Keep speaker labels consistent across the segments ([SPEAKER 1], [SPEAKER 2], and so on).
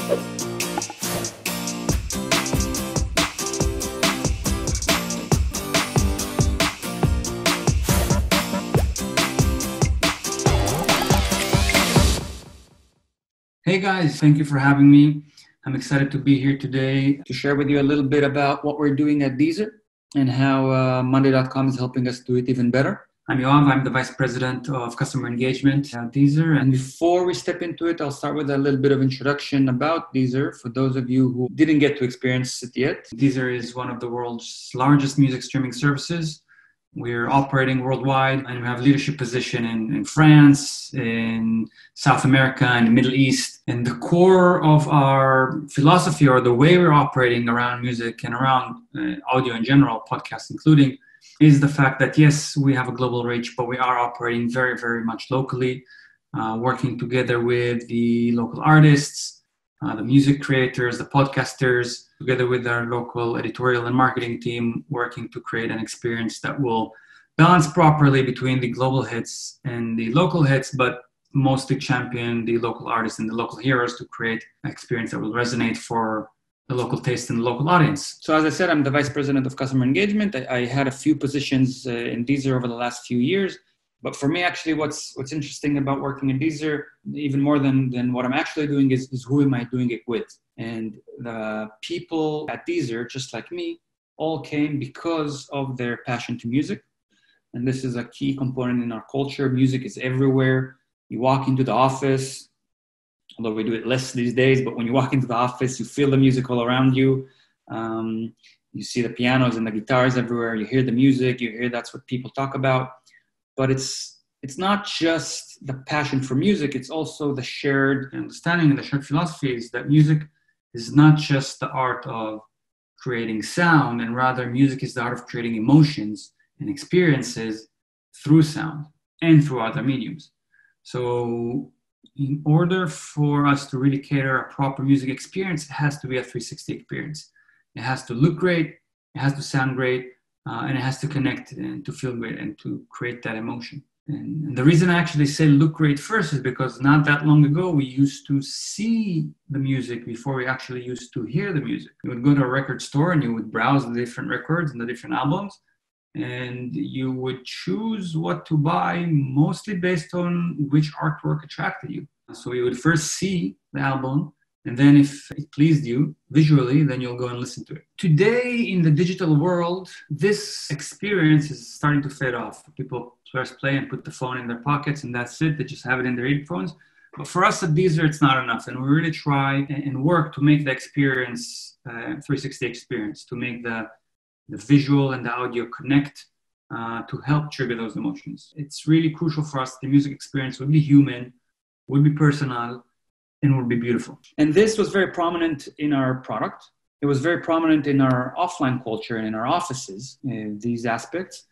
[SPEAKER 1] Hey guys, thank you for having me. I'm excited to be here today to share with you a little bit about what we're doing at Deezer and how monday.com is helping us do it even better. I'm Yoav. I'm the Vice President of Customer Engagement at Deezer. And before we step into it, I'll start with a little bit of introduction about Deezer for those of you who didn't get to experience it yet. Deezer is one of the world's largest music streaming services. We're operating worldwide and we have a leadership position in France, in South America, and the Middle East. And the core of our philosophy, or the way we're operating around music and around audio in general, podcasts including, is the fact that yes, we have a global reach, but we are operating very, very much locally, working together with the local artists, the music creators, the podcasters, together with our local editorial and marketing team, working to create an experience that will balance properly between the global hits and the local hits, but mostly champion the local artists and the local heroes to create an experience that will resonate for the local taste and the local audience. So as I said, I'm the Vice President of Customer Engagement. I had a few positions in Deezer over the last few years. But for me, actually, what's interesting about working in Deezer, even more than what I'm actually doing, is who am I doing it with? And the people at Deezer, just like me, all came because of their passion to music. And this is a key component in our culture. Music is everywhere. You walk into the office, although we do it less these days, but when you walk into the office, you feel the music all around you. You see the pianos and the guitars everywhere. You hear the music. You hear that's what people talk about. But it's not just the passion for music, it's also the shared understanding and the shared philosophy is that music is not just the art of creating sound, and rather music is the art of creating emotions and experiences through sound and through other mediums. So in order for us to really cater a proper music experience, it has to be a 360 experience. It has to look great, it has to sound great, and it has to connect and to feel great and to create that emotion. And the reason I actually say look great first is because not that long ago, we used to see the music before we actually used to hear the music. You would go to a record store and you would browse the different records and the different albums, and you would choose what to buy mostly based on which artwork attracted you. So you would first see the album, and then if it pleased you visually, then you'll go and listen to it. Today in the digital world, this experience is starting to fade off. People press play and put the phone in their pockets and that's it. They just have it in their earphones. But for us at Deezer, it's not enough. And we really try and work to make the experience 360 experience, to make the visual and the audio connect to help trigger those emotions. It's really crucial for us. The music experience would be human, would be personal, and will be beautiful. And this was very prominent in our product. It was very prominent in our offline culture and in our offices, these aspects.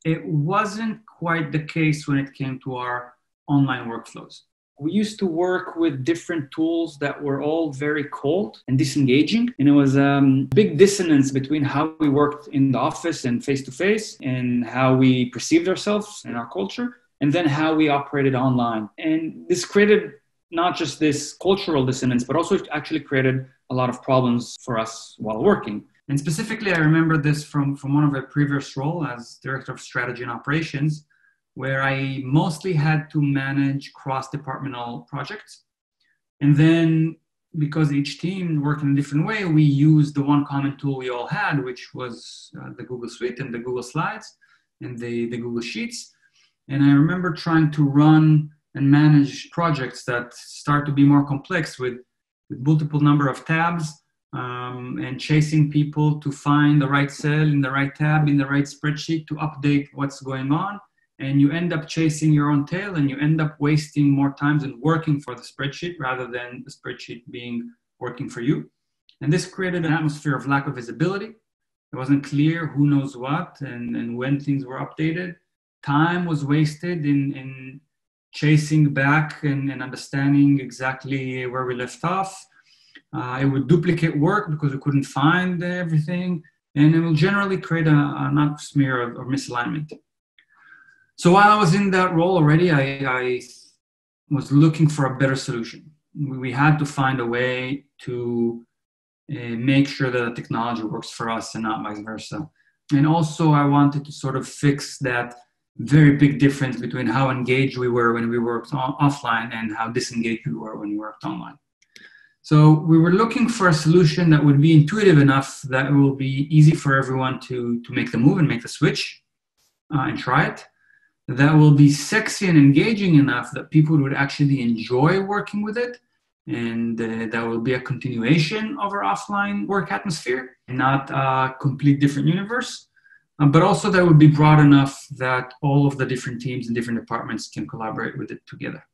[SPEAKER 1] It wasn't quite the case when it came to our online workflows. We used to work with different tools that were all very cold and disengaging. And it was a big dissonance between how we worked in the office and face-to-face and how we perceived ourselves in our culture, and then how we operated online. And this created not just this cultural dissonance, but also it actually created a lot of problems for us while working. And specifically, I remember this from one of my previous roles as Director of Strategy and Operations, where I mostly had to manage cross-departmental projects. And then because each team worked in a different way, we used the one common tool we all had, which was the Google Suite and the Google Slides and the Google Sheets. And I remember trying to run and manage projects that start to be more complex with multiple number of tabs and chasing people to find the right cell in the right tab in the right spreadsheet to update what's going on. And you end up chasing your own tail and you end up wasting more times and working for the spreadsheet rather than the spreadsheet being working for you. And this created an atmosphere of lack of visibility. It wasn't clear who knows what and when things were updated. Time was wasted in chasing back and understanding exactly where we left off. It would duplicate work because we couldn't find everything. And it will generally create an atmosphere of misalignment. So while I was in that role already, I was looking for a better solution. we had to find a way to make sure that the technology works for us and not vice versa. And also I wanted to sort of fix that very big difference between how engaged we were when we worked offline and how disengaged we were when we worked online. So we were looking for a solution that would be intuitive enough that it will be easy for everyone to make the move and make the switch and try it. That will be sexy and engaging enough that people would actually enjoy working with it. And that will be a continuation of our offline work atmosphere, not a complete different universe. But also that would be broad enough that all of the different teams and different departments can collaborate with it together.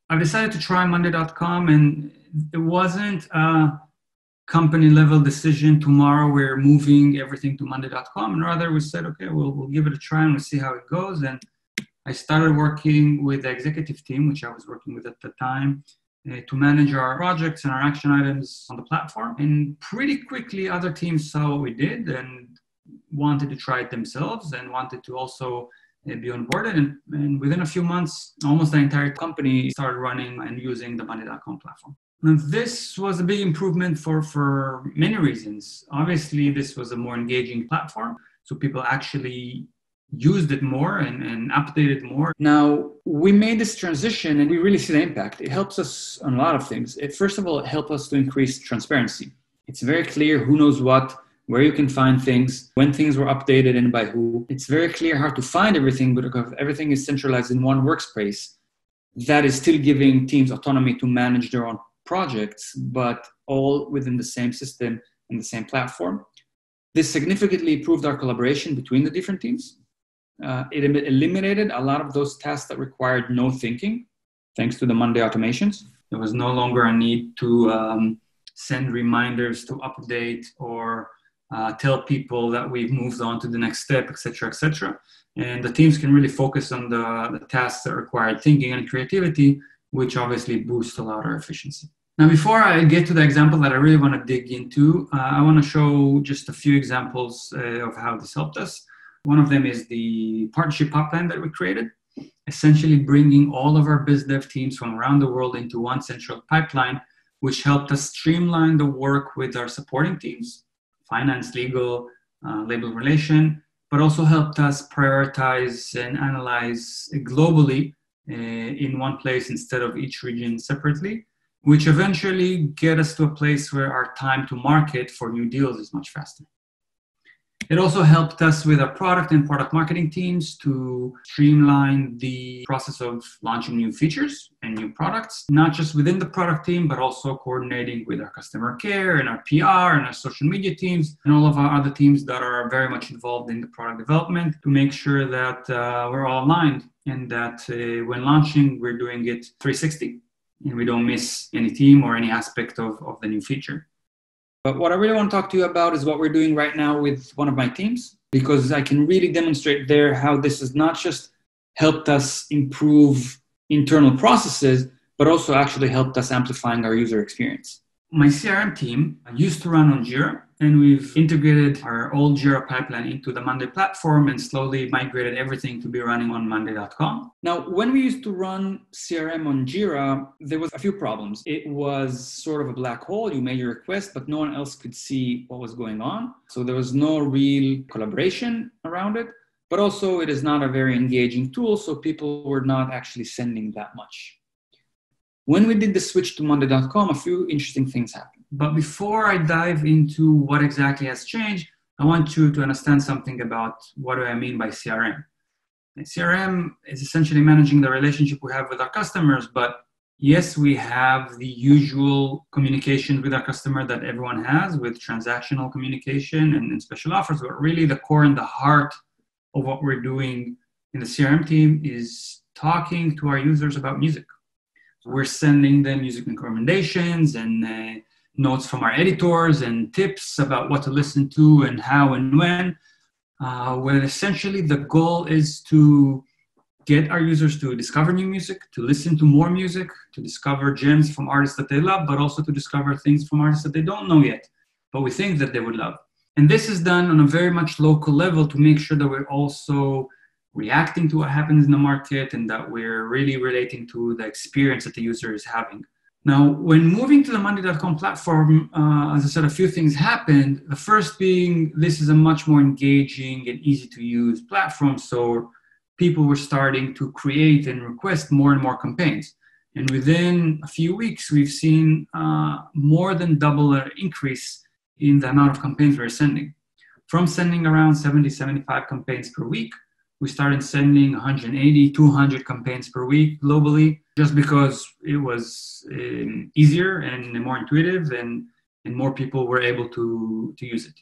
[SPEAKER 1] I've decided to try monday.com, and it wasn't a company level decision. Tomorrow we're moving everything to monday.com, and rather we said, okay, we'll give it a try and we'll see how it goes. And I started working with the executive team, which I was working with at the time, to manage our projects and our action items on the platform. And pretty quickly, other teams saw what we did and wanted to try it themselves and wanted to also be onboarded. And within a few months, almost the entire company started running and using the monday.com platform. And this was a big improvement for many reasons. Obviously, this was a more engaging platform, so people actually used it more and updated more. Now, we made this transition and we really see the impact. It helps us on a lot of things. First of all, it helped us to increase transparency. It's very clear who knows what, where you can find things, when things were updated and by who. It's very clear how to find everything, but because everything is centralized in one workspace, that is still giving teams autonomy to manage their own projects, but all within the same system and the same platform. This significantly improved our collaboration between the different teams. It eliminated a lot of those tasks that required no thinking, thanks to the Monday automations. There was no longer a need to send reminders to update or tell people that we've moved on to the next step, et cetera, and the teams can really focus on the tasks that required thinking and creativity, which obviously boosts a lot our efficiency. Now, before I get to the example that I really want to dig into, I want to show just a few examples of how this helped us. One of them is the partnership pipeline that we created, essentially bringing all of our biz dev teams from around the world into one central pipeline, which helped us streamline the work with our supporting teams, finance, legal, labor relation, but also helped us prioritize and analyze globally in one place instead of each region separately, which eventually get us to a place where our time to market for new deals is much faster. It also helped us with our product and product marketing teams to streamline the process of launching new features and new products, not just within the product team, but also coordinating with our customer care and our PR and our social media teams and all of our other teams that are very much involved in the product development to make sure that we're all aligned and that when launching, we're doing it 360 and we don't miss any team or any aspect of the new feature. But what I really want to talk to you about is what we're doing right now with one of my teams, because I can really demonstrate there how this has not just helped us improve internal processes, but also actually helped us amplifying our user experience. My CRM team used to run on Jira, and we've integrated our old Jira pipeline into the Monday platform and slowly migrated everything to be running on monday.com. Now, when we used to run CRM on Jira, there was a few problems. It was sort of a black hole. You made your request, but no one else could see what was going on. So there was no real collaboration around it, but also it is not a very engaging tool, so people were not actually sending that much. When we did the switch to monday.com, a few interesting things happened. But before I dive into what exactly has changed, I want you to understand something about what do I mean by CRM. And CRM is essentially managing the relationship we have with our customers, but yes, we have the usual communication with our customer that everyone has with transactional communication and special offers, but really the core and the heart of what we're doing in the CRM team is talking to our users about music. We're sending them music recommendations and notes from our editors and tips about what to listen to and how and when essentially the goal is to get our users to discover new music, to listen to more music, to discover gems from artists that they love, but also to discover things from artists that they don't know yet, but we think that they would love. And this is done on a very much local level to make sure that we're also reacting to what happens in the market and that we're really relating to the experience that the user is having. Now, when moving to the monday.com platform, as I said, a few things happened. The first being this is a much more engaging and easy to use platform. So people were starting to create and request more and more campaigns. And within a few weeks, we've seen more than double an increase in the amount of campaigns we're sending. From sending around 70, 75 campaigns per week, we started sending 180, 200 campaigns per week globally, just because it was easier and more intuitive, and more people were able to use it.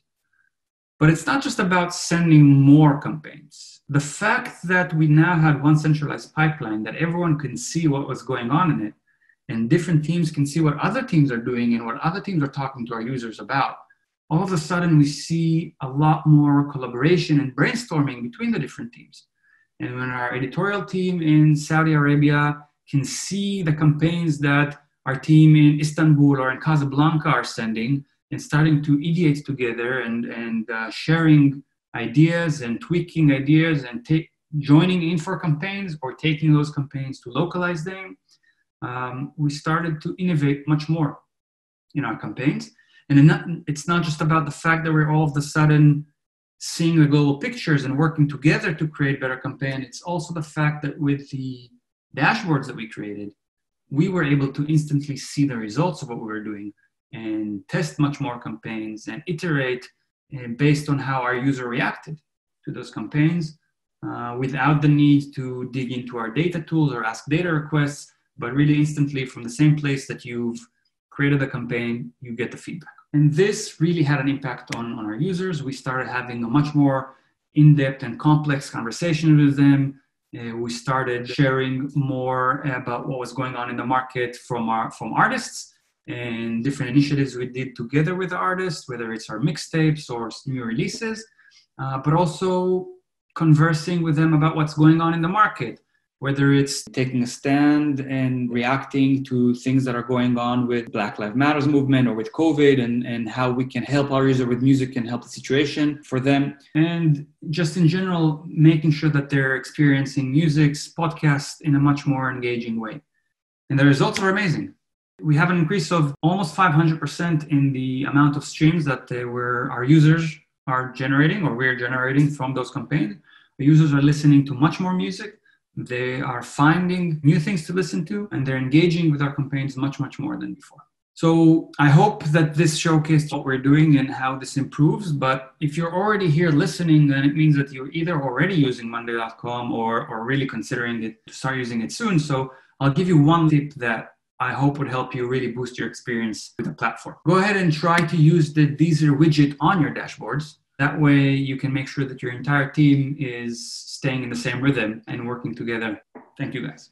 [SPEAKER 1] But it's not just about sending more campaigns. The fact that we now had one centralized pipeline that everyone can see what was going on in it, and different teams can see what other teams are doing and what other teams are talking to our users about, all of a sudden we see a lot more collaboration and brainstorming between the different teams. And when our editorial team in Saudi Arabia can see the campaigns that our team in Istanbul or in Casablanca are sending, and starting to ideate together and sharing ideas and tweaking ideas and joining in for campaigns or taking those campaigns to localize them, we started to innovate much more in our campaigns. And it's not just about the fact that we're all of a sudden seeing the global pictures and working together to create better campaign. It's also the fact that with the dashboards that we created, we were able to instantly see the results of what we were doing and test much more campaigns and iterate based on how our user reacted to those campaigns without the need to dig into our data tools or ask data requests, but really instantly from the same place that you've created a campaign, you get the feedback. And this really had an impact on our users. We started having a much more in-depth and complex conversation with them. We started sharing more about what was going on in the market from artists and different initiatives we did together with the artists, whether it's our mixtapes or new releases, but also conversing with them about what's going on in the market, whether it's taking a stand and reacting to things that are going on with Black Lives Matter movement or with COVID, and how we can help our user with music and help the situation for them. And just in general, making sure that they're experiencing music, podcasts in a much more engaging way. And the results are amazing. We have an increase of almost 500% in the amount of streams that our users are generating, or we're generating from those campaigns. The users are listening to much more music. They are finding new things to listen to, and they're engaging with our campaigns much, much more than before. So I hope that this showcased what we're doing and how this improves. But if you're already here listening, then it means that you're either already using monday.com or really considering it to start using it soon. So I'll give you one tip that I hope would help you really boost your experience with the platform. Go ahead and try to use the Deezer widget on your dashboards. That way you can make sure that your entire team is staying in the same rhythm and working together. Thank you, guys.